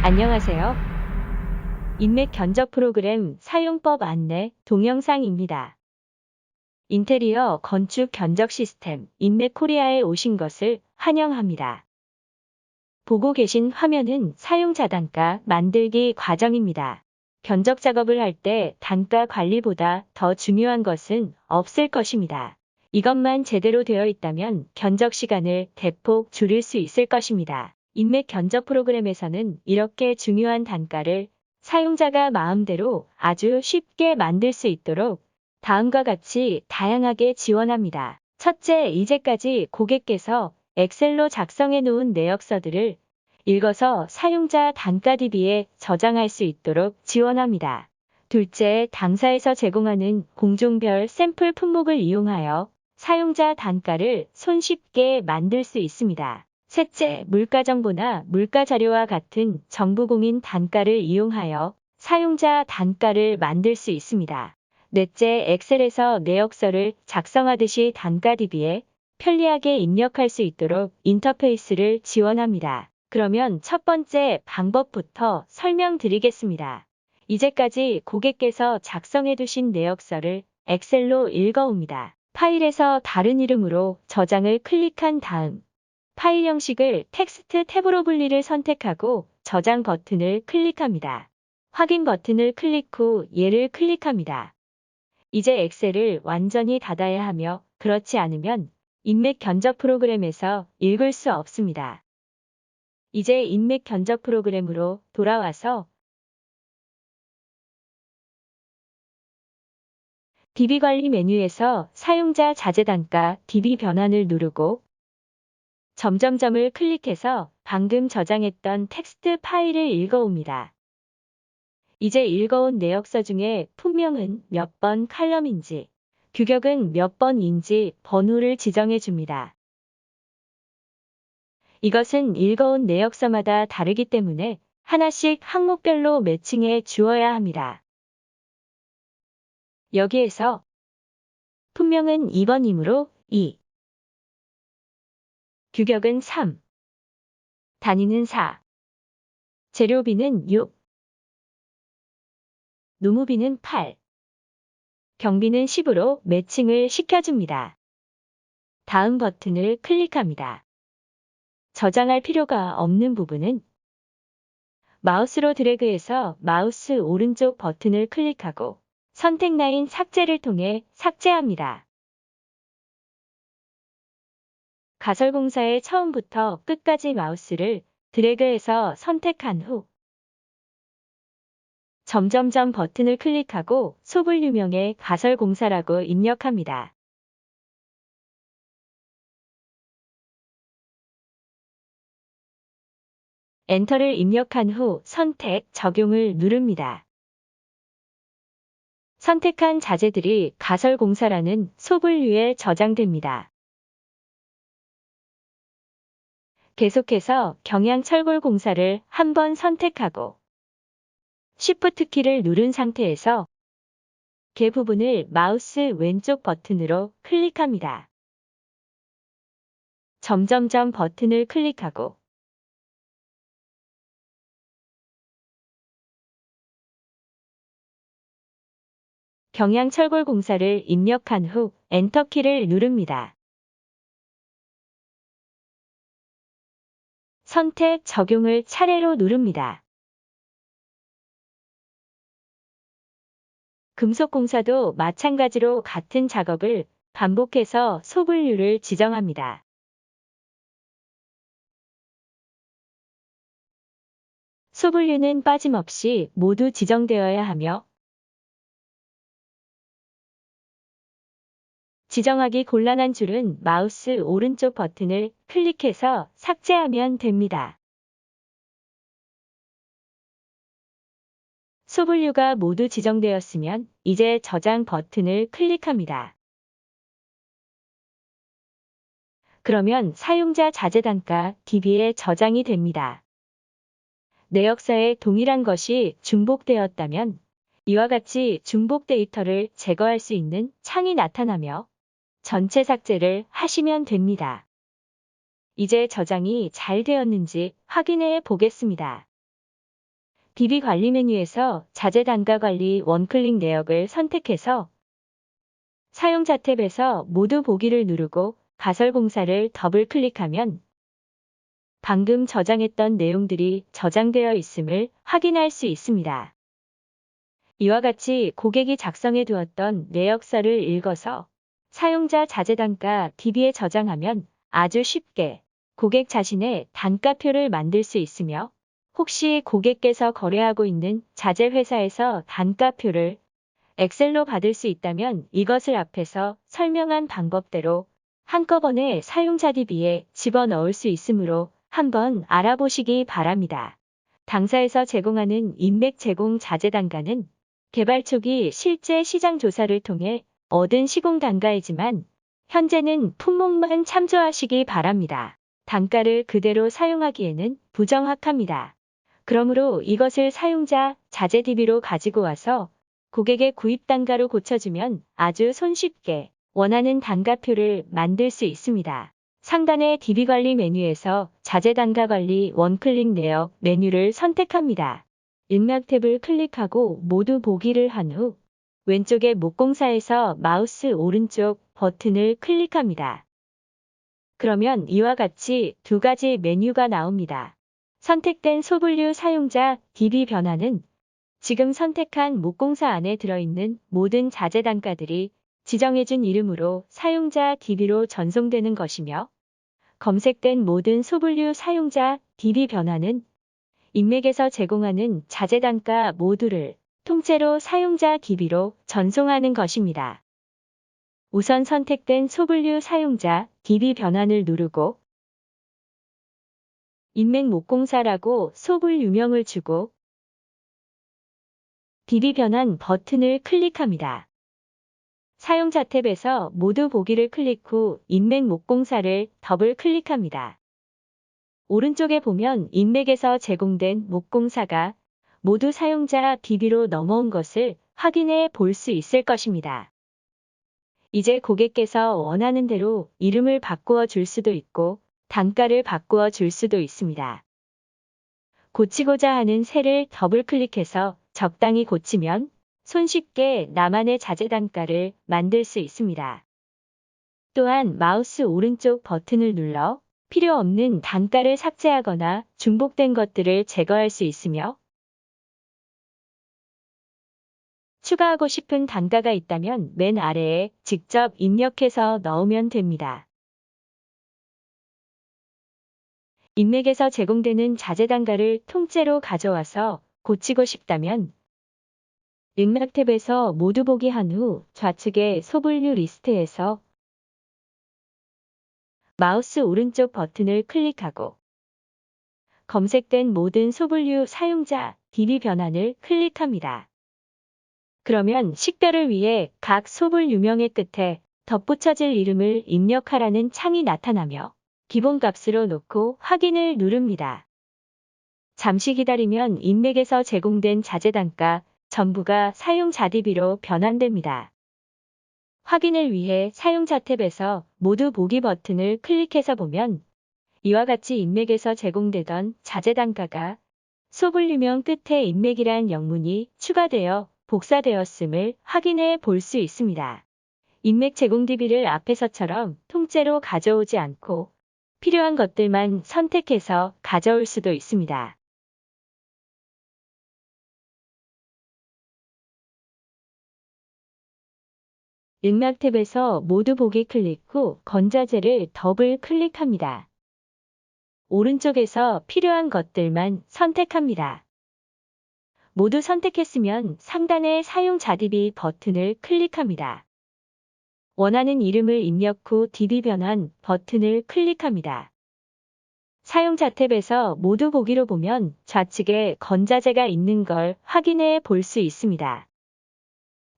안녕하세요. 인맥 견적 프로그램 사용법 안내 동영상입니다. 인테리어 건축 견적 시스템 인맥 코리아에 오신 것을 환영합니다. 보고 계신 화면은 사용자 단가 만들기 과정입니다. 견적 작업을 할 때 단가 관리보다 더 중요한 것은 없을 것입니다. 이것만 제대로 되어 있다면 견적 시간을 대폭 줄일 수 있을 것입니다. 인맥 견적 프로그램에서는 이렇게 중요한 단가를 사용자가 마음대로 아주 쉽게 만들 수 있도록 다음과 같이 다양하게 지원합니다. 첫째, 이제까지 고객께서 엑셀로 작성해 놓은 내역서들을 읽어서 사용자 단가 DB에 저장할 수 있도록 지원합니다. 둘째, 당사에서 제공하는 공종별 샘플 품목을 이용하여 사용자 단가를 손쉽게 만들 수 있습니다. 셋째, 물가 정보나 물가 자료와 같은 정부 공인 단가를 이용하여 사용자 단가를 만들 수 있습니다. 넷째, 엑셀에서 내역서를 작성하듯이 단가 DB에 편리하게 입력할 수 있도록 인터페이스를 지원합니다. 그러면 첫 번째 방법부터 설명드리겠습니다. 이제까지 고객께서 작성해 두신 내역서를 엑셀로 읽어옵니다. 파일에서 다른 이름으로 저장을 클릭한 다음 파일 형식을 텍스트 탭으로 분리를 선택하고 저장 버튼을 클릭합니다. 확인 버튼을 클릭 후 얘를 클릭합니다. 이제 엑셀을 완전히 닫아야 하며 그렇지 않으면 인맥 견적 프로그램에서 읽을 수 없습니다. 이제 인맥 견적 프로그램으로 돌아와서 DB 관리 메뉴에서 사용자 자재 단가 DB 변환을 누르고 점점점을 클릭해서 방금 저장했던 텍스트 파일을 읽어옵니다. 이제 읽어온 내역서 중에 품명은 몇 번 칼럼인지, 규격은 몇 번인지 번호를 지정해 줍니다. 이것은 읽어온 내역서마다 다르기 때문에 하나씩 항목별로 매칭해 주어야 합니다. 여기에서 품명은 2번이므로 2, 규격은 3, 단위는 4, 재료비는 6, 노무비는 8, 경비는 10으로 매칭을 시켜줍니다. 다음 버튼을 클릭합니다. 저장할 필요가 없는 부분은 마우스로 드래그해서 마우스 오른쪽 버튼을 클릭하고 선택 라인 삭제를 통해 삭제합니다. 가설공사의 처음부터 끝까지 마우스를 드래그해서 선택한 후 점점점 버튼을 클릭하고 소분류명에 가설공사라고 입력합니다. 엔터를 입력한 후 선택, 적용을 누릅니다. 선택한 자재들이 가설공사라는 소분류에 저장됩니다. 계속해서 경양철골공사를 한번 선택하고 Shift 키를 누른 상태에서 개 부분을 마우스 왼쪽 버튼으로 클릭합니다. 점점점 버튼을 클릭하고 경양철골공사를 입력한 후 엔터키를 누릅니다. 선택, 적용을 차례로 누릅니다. 금속공사도 마찬가지로 같은 작업을 반복해서 소분류를 지정합니다. 소분류는 빠짐없이 모두 지정되어야 하며 지정하기 곤란한 줄은 마우스 오른쪽 버튼을 클릭해서 삭제하면 됩니다. 소분류가 모두 지정되었으면 이제 저장 버튼을 클릭합니다. 그러면 사용자 자재 단가 DB에 저장이 됩니다. 내역서에 동일한 것이 중복되었다면 이와 같이 중복 데이터를 제거할 수 있는 창이 나타나며 전체 삭제를 하시면 됩니다. 이제 저장이 잘 되었는지 확인해 보겠습니다. DB 관리 메뉴에서 자재 단가 관리 원클릭 내역을 선택해서 사용자 탭에서 모두 보기를 누르고 가설 공사를 더블 클릭하면 방금 저장했던 내용들이 저장되어 있음을 확인할 수 있습니다. 이와 같이 고객이 작성해 두었던 내역서를 읽어서 사용자 자재 단가 DB에 저장하면 아주 쉽게 고객 자신의 단가표를 만들 수 있으며, 혹시 고객께서 거래하고 있는 자재 회사에서 단가표를 엑셀로 받을 수 있다면 이것을 앞에서 설명한 방법대로 한꺼번에 사용자 DB에 집어넣을 수 있으므로 한번 알아보시기 바랍니다. 당사에서 제공하는 인맥 제공 자재 단가는 개발 초기 실제 시장 조사를 통해 얻은 시공 단가이지만 현재는 품목만 참조하시기 바랍니다. 단가를 그대로 사용하기에는 부정확합니다. 그러므로 이것을 사용자 자재 DB로 가지고 와서 고객의 구입 단가로 고쳐주면 아주 손쉽게 원하는 단가표를 만들 수 있습니다. 상단의 DB 관리 메뉴에서 자재 단가 관리 원클릭 내역 메뉴를 선택합니다. 일막 탭을 클릭하고 모두 보기를 한 후 왼쪽의 목공사에서 마우스 오른쪽 버튼을 클릭합니다. 그러면 이와 같이 두 가지 메뉴가 나옵니다. 선택된 소분류 사용자 DB 변화는 지금 선택한 목공사 안에 들어있는 모든 자재 단가들이 지정해준 이름으로 사용자 DB로 전송되는 것이며, 검색된 모든 소분류 사용자 DB 변화는 인맥에서 제공하는 자재 단가 모두를 통째로 사용자 DB로 전송하는 것입니다. 우선 선택된 소분류 사용자 DB 변환을 누르고 인맥 목공사라고 소분류명을 주고 DB 변환 버튼을 클릭합니다. 사용자 탭에서 모두 보기를 클릭 후 인맥 목공사를 더블 클릭합니다. 오른쪽에 보면 인맥에서 제공된 목공사가 모두 사용자 DB로 넘어온 것을 확인해 볼 수 있을 것입니다. 이제 고객께서 원하는 대로 이름을 바꾸어 줄 수도 있고 단가를 바꾸어 줄 수도 있습니다. 고치고자 하는 셀을 더블 클릭해서 적당히 고치면 손쉽게 나만의 자재 단가를 만들 수 있습니다. 또한 마우스 오른쪽 버튼을 눌러 필요 없는 단가를 삭제하거나 중복된 것들을 제거할 수 있으며, 추가하고 싶은 단가가 있다면 맨 아래에 직접 입력해서 넣으면 됩니다. 인맥에서 제공되는 자재 단가를 통째로 가져와서 고치고 싶다면 일막 탭에서 모두 보기 한 후 좌측의 소분류 리스트에서 마우스 오른쪽 버튼을 클릭하고 검색된 모든 소분류 사용자 DB 변환을 클릭합니다. 그러면 식별을 위해 각 소분류명의 끝에 덧붙여질 이름을 입력하라는 창이 나타나며 기본값으로 놓고 확인을 누릅니다. 잠시 기다리면 인맥에서 제공된 자재 단가 전부가 사용자 DB로 변환됩니다. 확인을 위해 사용자 탭에서 모두 보기 버튼을 클릭해서 보면 이와 같이 인맥에서 제공되던 자재 단가가 소분류명 끝에 인맥이란 영문이 추가되어 복사되었음을 확인해 볼 수 있습니다. 인맥 제공 DB를 앞에서처럼 통째로 가져오지 않고 필요한 것들만 선택해서 가져올 수도 있습니다. 일막 탭에서 모두 보기 클릭 후 건자재를 더블 클릭합니다. 오른쪽에서 필요한 것들만 선택합니다. 모두 선택했으면 상단의 사용자 DB 버튼을 클릭합니다. 원하는 이름을 입력 후 DB 변환 버튼을 클릭합니다. 사용자 탭에서 모두 보기로 보면 좌측에 건자재가 있는 걸 확인해 볼 수 있습니다.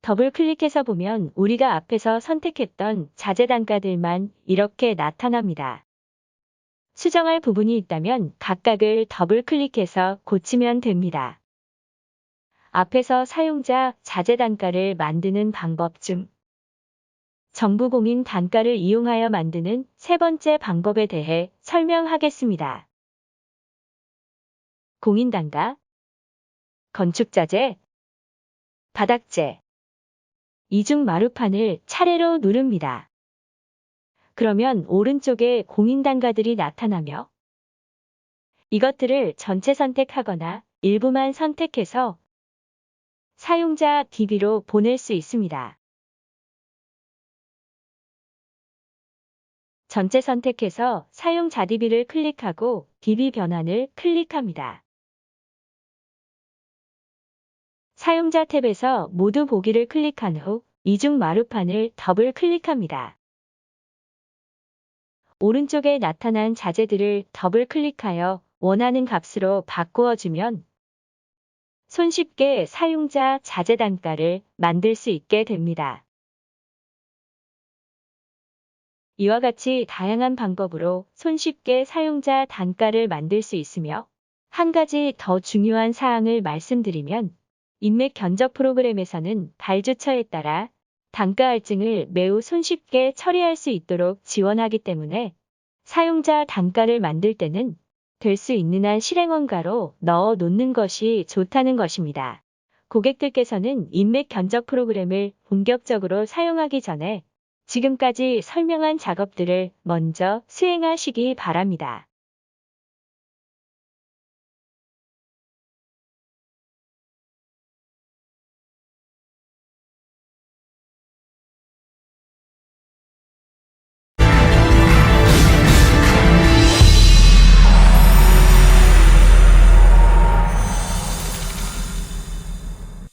더블 클릭해서 보면 우리가 앞에서 선택했던 자재 단가들만 이렇게 나타납니다. 수정할 부분이 있다면 각각을 더블 클릭해서 고치면 됩니다. 앞에서 사용자 자재 단가를 만드는 방법 중 정부 공인 단가를 이용하여 만드는 세 번째 방법에 대해 설명하겠습니다. 공인 단가 건축자재, 바닥재, 이중 마루판을 차례로 누릅니다. 그러면 오른쪽에 공인단가들이 나타나며 이것들을 전체 선택하거나 일부만 선택해서 사용자 DB로 보낼 수 있습니다. 전체 선택해서 사용자 DB를 클릭하고 DB 변환을 클릭합니다. 사용자 탭에서 모두 보기를 클릭한 후 이중 마루판을 더블 클릭합니다. 오른쪽에 나타난 자재들을 더블 클릭하여 원하는 값으로 바꾸어 주면 손쉽게 사용자 자재 단가를 만들 수 있게 됩니다. 이와 같이 다양한 방법으로 손쉽게 사용자 단가를 만들 수 있으며 한 가지 더 중요한 사항을 말씀드리면 인맥 견적 프로그램에서는 발주처에 따라 단가 할증을 매우 손쉽게 처리할 수 있도록 지원하기 때문에 사용자 단가를 만들 때는 될 수 있는 한 실행원가로 넣어 놓는 것이 좋다는 것입니다. 고객들께서는 인맥 견적 프로그램을 본격적으로 사용하기 전에 지금까지 설명한 작업들을 먼저 수행하시기 바랍니다.